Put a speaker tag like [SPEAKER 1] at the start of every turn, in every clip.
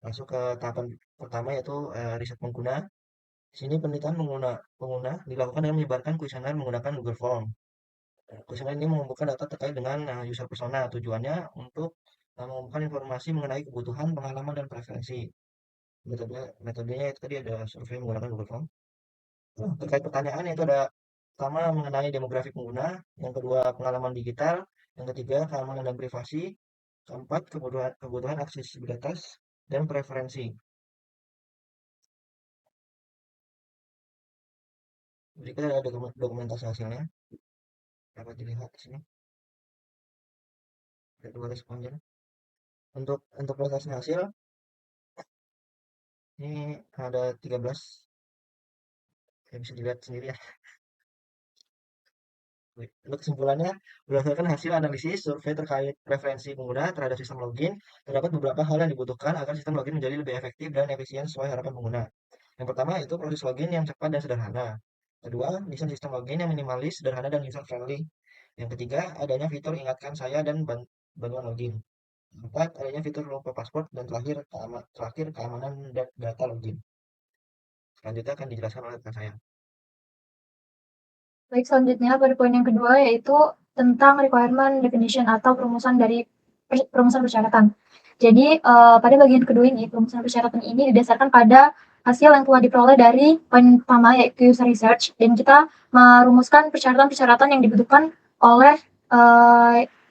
[SPEAKER 1] Masuk ke tahapan pertama yaitu riset pengguna. Di sini penelitian pengguna dilakukan dengan menyebarkan kuesioner menggunakan Google Form. Kuesioner ini mengumpulkan data terkait dengan user persona. Tujuannya untuk mengumpulkan informasi mengenai kebutuhan, pengalaman, dan preferensi. Metodenya itu tadi ada survei menggunakan Google Form. Terkait pertanyaan itu ada pertama mengenai demografi pengguna, yang kedua pengalaman digital, yang ketiga keamanan dan privasi, keempat kebutuhan aksesibilitas dan preferensi. Berikut ada dokumentasi hasilnya, dapat dilihat di sini. Ada dua responden. Untuk presentasi hasil ini ada 13, ya bisa dilihat sendiri ya. Untuk kesimpulannya, berdasarkan hasil analisis survei terkait preferensi pengguna terhadap sistem login, terdapat beberapa hal yang dibutuhkan agar sistem login menjadi lebih efektif dan efisien sesuai harapan pengguna. Yang pertama itu proses login yang cepat dan sederhana. Kedua, desain sistem login yang minimalis, sederhana, dan user friendly. Yang ketiga, adanya fitur ingatkan saya dan bantuan login. Empat, adanya fitur lupa password, dan terakhir keamanan data login. Selanjutnya akan dijelaskan oleh rekan saya.
[SPEAKER 2] Baik, selanjutnya pada poin yang kedua yaitu tentang requirement definition atau perumusan persyaratan. Jadi pada bagian kedua ini, perumusan persyaratan ini didasarkan pada hasil yang telah diperoleh dari poin pertama yaitu user research, dan kita merumuskan persyaratan-persyaratan yang dibutuhkan oleh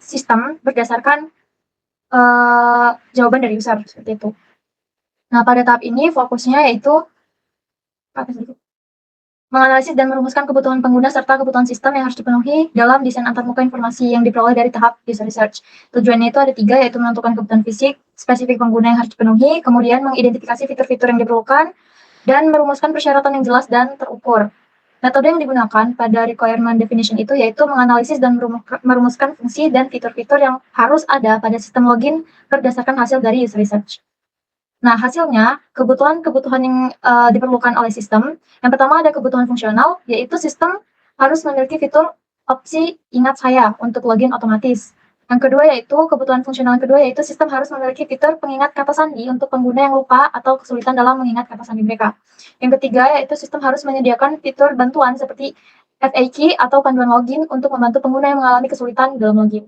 [SPEAKER 2] sistem berdasarkan jawaban dari user, seperti itu. Nah, pada tahap ini fokusnya yaitu menganalisis dan merumuskan kebutuhan pengguna serta kebutuhan sistem yang harus dipenuhi dalam desain antarmuka informasi yang diperoleh dari tahap user research. Tujuannya itu ada 3, yaitu menentukan kebutuhan fisik, spesifik pengguna yang harus dipenuhi, kemudian mengidentifikasi fitur-fitur yang diperlukan, dan merumuskan persyaratan yang jelas dan terukur. Metode yang digunakan pada requirement definition itu yaitu menganalisis dan merumuskan fungsi dan fitur-fitur yang harus ada pada sistem login berdasarkan hasil dari user research. Nah, hasilnya, kebutuhan-kebutuhan yang diperlukan oleh sistem, yang pertama ada kebutuhan fungsional, yaitu sistem harus memiliki fitur opsi ingat saya untuk login otomatis. Yang kedua yaitu kebutuhan fungsional yang kedua yaitu sistem harus memiliki fitur pengingat kata sandi untuk pengguna yang lupa atau kesulitan dalam mengingat kata sandi mereka. Yang ketiga yaitu sistem harus menyediakan fitur bantuan seperti FAQ atau panduan login untuk membantu pengguna yang mengalami kesulitan dalam login.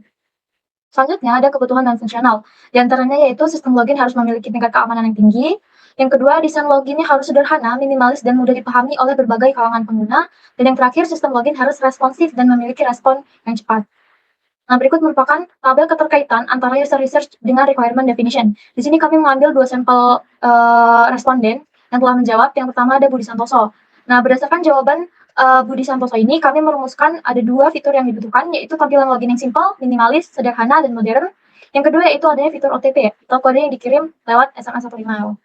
[SPEAKER 2] Selanjutnya ada kebutuhan non fungsional. Di antaranya yaitu sistem login harus memiliki tingkat keamanan yang tinggi. Yang kedua, desain loginnya harus sederhana, minimalis, dan mudah dipahami oleh berbagai kalangan pengguna. Dan yang terakhir, sistem login harus responsif dan memiliki respon yang cepat. Nah, berikut merupakan tabel keterkaitan antara user research dengan requirement definition. Di sini kami mengambil 2 sampel responden yang telah menjawab. Yang pertama ada Budi Santoso. Nah, berdasarkan jawaban Budi Santoso ini, kami merumuskan ada 2 fitur yang dibutuhkan, yaitu tampilan login yang simpel, minimalis, sederhana, dan modern. Yang kedua yaitu adanya fitur OTP atau kode yang dikirim lewat SMS atau email.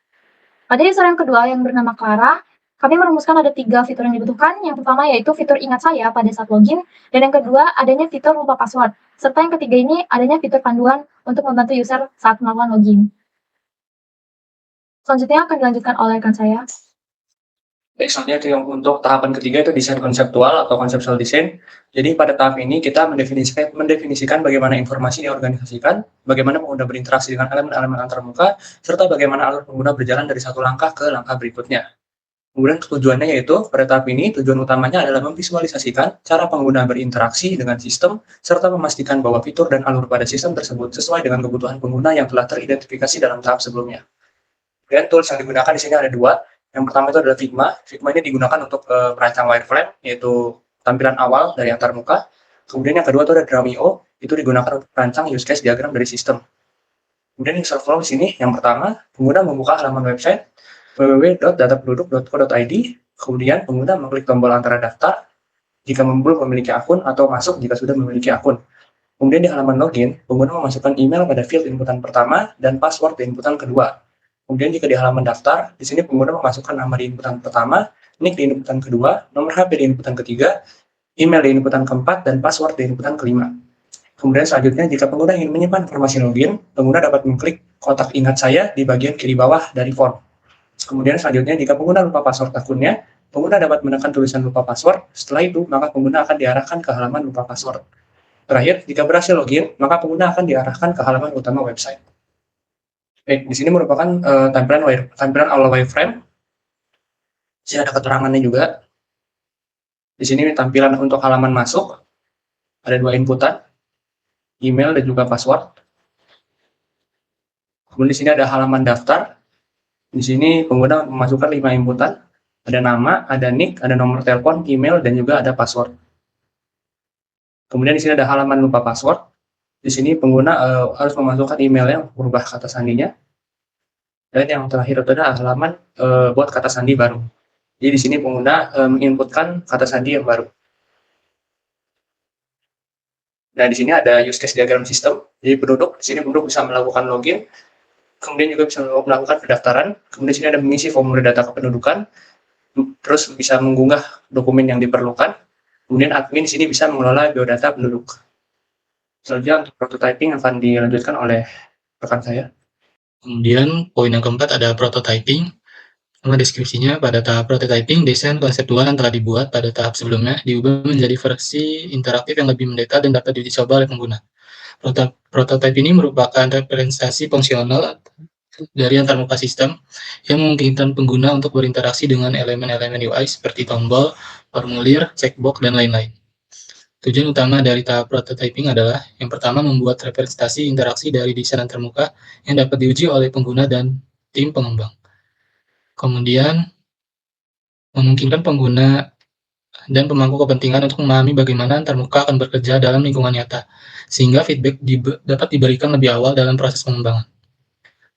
[SPEAKER 2] Pada user yang kedua yang bernama Clara, kami merumuskan ada 3 fitur yang dibutuhkan. Yang pertama yaitu fitur ingat saya pada saat login, dan yang kedua adanya fitur lupa password, serta yang ketiga ini adanya fitur panduan untuk membantu user saat melakukan login. Selanjutnya akan dilanjutkan oleh rekan saya.
[SPEAKER 3] Baik, selanjutnya untuk tahapan ketiga itu desain konseptual atau conceptual design. Jadi pada tahap ini kita mendefinisikan bagaimana informasi diorganisasikan, bagaimana pengguna berinteraksi dengan elemen-elemen antarmuka, serta bagaimana alur pengguna berjalan dari satu langkah ke langkah berikutnya. Kemudian tujuannya yaitu pada tahap ini tujuan utamanya adalah memvisualisasikan cara pengguna berinteraksi dengan sistem, serta memastikan bahwa fitur dan alur pada sistem tersebut sesuai dengan kebutuhan pengguna yang telah teridentifikasi dalam tahap sebelumnya. Kemudian tools yang digunakan di sini ada 2. Yang pertama itu adalah Figma. Figma ini digunakan untuk merancang wireframe, yaitu tampilan awal dari antarmuka. Kemudian yang kedua itu ada Dremio, itu digunakan untuk merancang use case diagram dari sistem. Kemudian user flow di sini, yang pertama, pengguna membuka halaman website www.datapenduduk.co.id, kemudian pengguna mengklik tombol antara daftar jika belum memiliki akun atau masuk jika sudah memiliki akun. Kemudian di halaman login, pengguna memasukkan email pada field inputan pertama dan password di inputan kedua. Kemudian jika di halaman daftar, di sini pengguna memasukkan nama di inputan pertama, nick di inputan kedua, nomor HP di inputan ketiga, email di inputan keempat, dan password di inputan kelima. Kemudian selanjutnya, jika pengguna ingin menyimpan informasi login, pengguna dapat mengklik kotak ingat saya di bagian kiri bawah dari form. Kemudian selanjutnya, jika pengguna lupa password akunnya, pengguna dapat menekan tulisan lupa password. Setelah itu, maka pengguna akan diarahkan ke halaman lupa password. Terakhir, jika berhasil login, maka pengguna akan diarahkan ke halaman utama website. Baik, di sini merupakan tampilan awal wireframe. Di sini ada keterangannya juga. Di sini tampilan untuk halaman masuk. Ada 2 inputan, email dan juga password. Kemudian di sini ada halaman daftar. Di sini pengguna memasukkan 5 inputan. Ada nama, ada nick, ada nomor telepon, email, dan juga ada password. Kemudian di sini ada halaman lupa password. Di sini pengguna harus memasukkan emailnya, merubah kata sandinya. Dan yang terakhir itu adalah halaman buat kata sandi baru. Jadi di sini pengguna menginputkan kata sandi yang baru. Nah, di sini ada use case diagram sistem. Jadi penduduk, di sini penduduk bisa melakukan login, kemudian juga bisa melakukan pendaftaran. Kemudian di sini ada mengisi formulir data kependudukan, terus bisa mengunggah dokumen yang diperlukan. Kemudian admin di sini bisa mengelola biodata penduduk. Selanjutnya untuk prototyping akan dilanjutkan oleh rekan saya.
[SPEAKER 4] Kemudian poin yang keempat ada prototyping. Nama deskripsinya, pada tahap prototyping, desain konseptual yang telah dibuat pada tahap sebelumnya diubah menjadi versi interaktif yang lebih mendetail dan dapat diuji coba oleh pengguna. Prototype ini merupakan representasi fungsional dari antarmuka sistem yang memungkinkan pengguna untuk berinteraksi dengan elemen-elemen UI seperti tombol, formulir, checkbox, dan lain-lain. Tujuan utama dari tahap prototyping adalah yang pertama membuat representasi interaksi dari desain antarmuka yang dapat diuji oleh pengguna dan tim pengembang. Kemudian memungkinkan pengguna dan pemangku kepentingan untuk memahami bagaimana antarmuka akan bekerja dalam lingkungan nyata, sehingga feedback dapat diberikan lebih awal dalam proses pengembangan.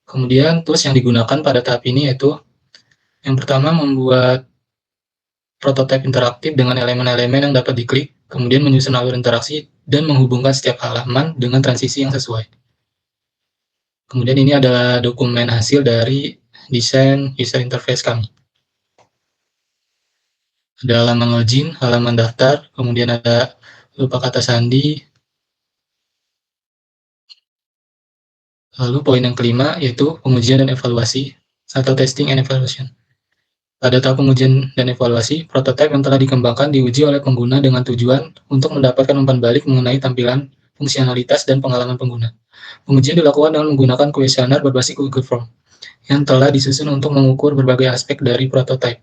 [SPEAKER 4] Kemudian tools yang digunakan pada tahap ini yaitu yang pertama membuat prototipe interaktif dengan elemen-elemen yang dapat diklik, kemudian menyusun alur interaksi dan menghubungkan setiap halaman dengan transisi yang sesuai. Kemudian ini adalah dokumen hasil dari desain user interface kami. Ada halaman login, halaman daftar, kemudian ada lupa kata sandi. Lalu poin yang kelima yaitu pengujian dan evaluasi atau testing and evaluation. Pada tahap pengujian dan evaluasi, prototipe yang telah dikembangkan diuji oleh pengguna dengan tujuan untuk mendapatkan umpan balik mengenai tampilan, fungsionalitas, dan pengalaman pengguna. Pengujian dilakukan dengan menggunakan kuesioner berbasis Google Form yang telah disusun untuk mengukur berbagai aspek dari prototipe.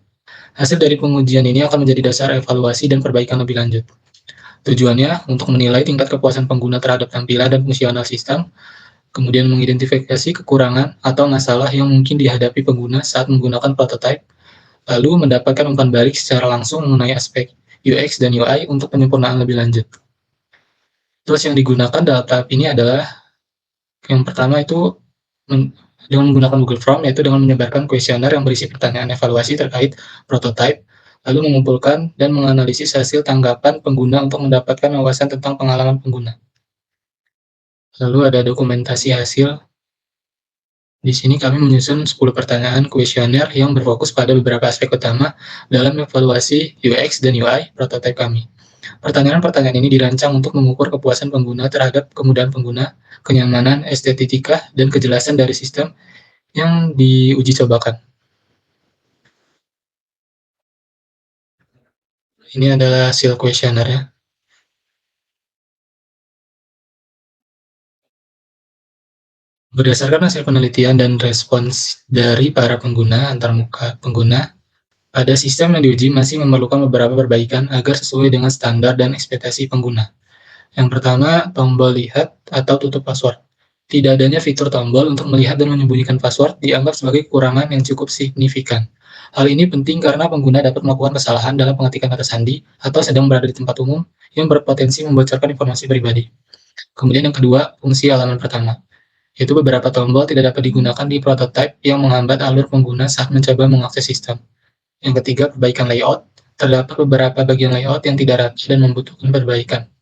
[SPEAKER 4] Hasil dari pengujian ini akan menjadi dasar evaluasi dan perbaikan lebih lanjut. Tujuannya untuk menilai tingkat kepuasan pengguna terhadap tampilan dan fungsional sistem, kemudian mengidentifikasi kekurangan atau masalah yang mungkin dihadapi pengguna saat menggunakan prototipe, lalu mendapatkan umpan balik secara langsung mengenai aspek UX dan UI untuk penyempurnaan lebih lanjut. Tools yang digunakan dalam tahap ini adalah yang pertama itu dengan menggunakan Google Form, yaitu dengan menyebarkan kuesioner yang berisi pertanyaan evaluasi terkait prototipe, lalu mengumpulkan dan menganalisis hasil tanggapan pengguna untuk mendapatkan wawasan tentang pengalaman pengguna. Lalu ada dokumentasi hasil. Di sini kami menyusun 10 pertanyaan kuesioner yang berfokus pada beberapa aspek utama dalam evaluasi UX dan UI prototipe kami. Pertanyaan-pertanyaan ini dirancang untuk mengukur kepuasan pengguna terhadap kemudahan pengguna, kenyamanan, estetika, dan kejelasan dari sistem yang diuji cobakan. Ini adalah hasil kuesionernya. Berdasarkan hasil penelitian dan respons dari para pengguna antarmuka pengguna, pada sistem yang diuji masih memerlukan beberapa perbaikan agar sesuai dengan standar dan ekspektasi pengguna. Yang pertama, tombol lihat atau tutup password. Tidak adanya fitur tombol untuk melihat dan menyembunyikan password dianggap sebagai kekurangan yang cukup signifikan. Hal ini penting karena pengguna dapat melakukan kesalahan dalam pengetikan kata sandi atau sedang berada di tempat umum yang berpotensi membocorkan informasi pribadi. Kemudian yang kedua, fungsi halaman pertama, yaitu beberapa tombol tidak dapat digunakan di prototipe yang menghambat alur pengguna saat mencoba mengakses sistem. Yang ketiga, perbaikan layout. Terdapat beberapa bagian layout yang tidak rata dan membutuhkan perbaikan.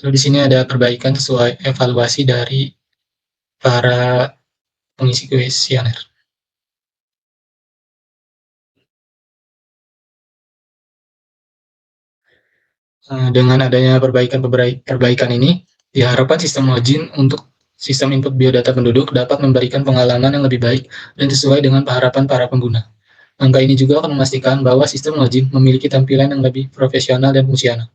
[SPEAKER 4] Lalu di sini ada perbaikan sesuai evaluasi dari para pengisi kuesioner. Dengan adanya perbaikan ini, diharapkan sistem login untuk sistem input biodata penduduk dapat memberikan pengalaman yang lebih baik dan sesuai dengan harapan para pengguna. Angka ini juga akan memastikan bahwa sistem login memiliki tampilan yang lebih profesional dan fungsional.